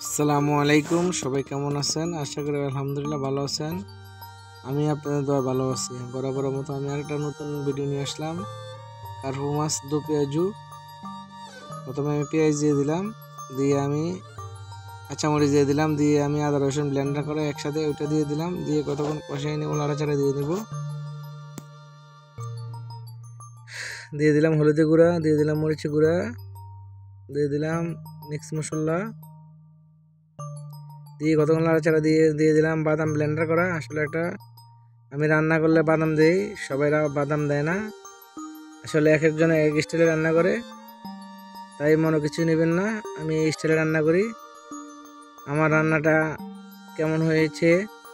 আসসালামু আলাইকুম, সবাই কেমন আছেন? আশা করি আলহামদুলিল্লাহ ভালো আছেন। আমি আপনাদের দোয়া ভালো আছি। বরাবর মতো আমি আরেকটা নতুন ভিডিও নিয়ে আসলাম। কার্পু মাছ দো পেঁয়াজু। প্রথমে আমি পেঁয়াজ দিয়ে দিলাম, দিয়ে আমি কাঁচামরিচ দিয়ে দিলাম, দিয়ে আমি আদা রসুন ব্লেন্ডার করে একসাথে ওইটা দিয়ে দিলাম, দিয়ে কতক্ষণ কষাই নেব, নাড়াচাড়া দিয়ে নেব। দিয়ে দিলাম হলুদ গুঁড়া, দিয়ে দিলাম মরিচ গুঁড়া, দিয়ে দিলাম মিক্স মশলা, দিয়ে কতক্ষণ নাড়াচাড়া দিয়ে দিয়ে দিলাম বাদাম ব্লেন্ডার করা। আসলে একটা আমি রান্না করলে বাদাম দিই, সবাই বাদাম দেয় না। আসলে এক একজন এক স্টাইলে রান্না করে, তাই মনে কিছু নেবেন না। আমি এই স্টাইলে রান্না করি। আমার রান্নাটা কেমন হয়েছে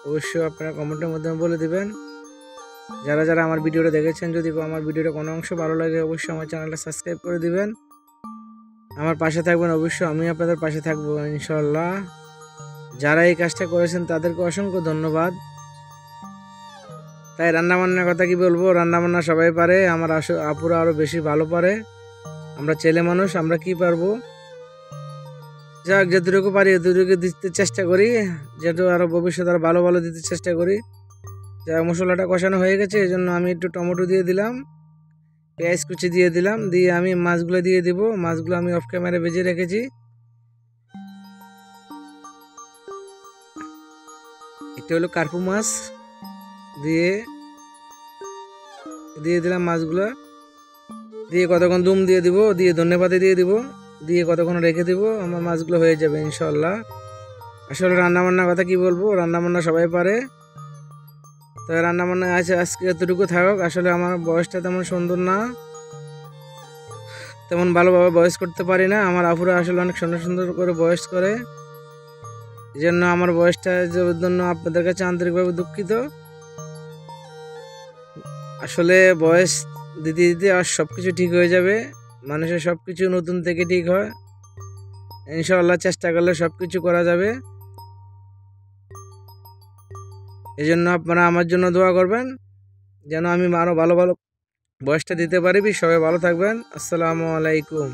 অবশ্যই আপনারা কমেন্টের মাধ্যমে বলে দিবেন। যারা যারা আমার ভিডিওটা দেখেছেন, যদি আমার ভিডিওটা কোনো অংশ ভালো লাগে অবশ্যই আমার চ্যানেলটা সাবস্ক্রাইব করে দিবেন, আমার পাশে থাকবেন। অবশ্যই আমি আপনাদের পাশে থাকবো ইনশাআল্লাহ। যারা এই কাজটা করেছেন তাদেরকে অসংখ্য ধন্যবাদ। তাই রান্নাবান্নার কথা কি বলবো, রান্নাবান্না সবাই পারে, আমার আপুরা আরও বেশি ভালো পারে। আমরা ছেলে মানুষ, আমরা কি পারবো, যাক যতটুকু পারি এতটুকু দিতে চেষ্টা করি, যেহেতু আরও ভবিষ্যতে আরও ভালো ভালো দিতে চেষ্টা করি। যা মশলাটা কষানো হয়ে গেছে, এই জন্য আমি একটু টমেটো দিয়ে দিলাম, পেঁয়াজ কুচি দিয়ে দিলাম, দিয়ে আমি মাছগুলো দিয়ে দিব। মাছগুলো আমি অফ ক্যামেরা ভেজে রেখেছি। এটা হলো কার্পু মাছ, দিয়ে দিয়ে দিলাম মাছগুলো, দিয়ে কতক্ষণ দুম দিয়ে দিব, দিয়ে ধনেপাতা দিয়ে দিব, দিয়ে কতক্ষণ রেখে দিব, আমার মাছগুলো হয়ে যাবে ইনশাল্লাহ। আসলে রান্নাবান্নার কথা কি বলবো, রান্নাবান্না সবাই পারে। তবে রান্নাবান্না আছে আজকে এতটুকু থাকুক। আসলে আমার বয়সটা তেমন সুন্দর না, তেমন ভালোভাবে বয়স করতে পারি না। আমার আপুরা আসলে অনেক সুন্দর সুন্দর করে বয়স করে, এই জন্য আমার বয়সটা জন্য আপনাদের কাছে আন্তরিকভাবে দুঃখিত। আসলে বয়স দিতে দিতে আর সব কিছু ঠিক হয়ে যাবে। মানুষের সব কিছু নতুন থেকে ঠিক হয় ইনশাআল্লাহ, চেষ্টা করলে সব কিছু করা যাবে। এই জন্য আপনারা আমার জন্য দোয়া করবেন, যেন আমি আরও ভালো ভালো বয়সটা দিতে পারি। সবাই ভালো থাকবেন। আসসালামু আলাইকুম।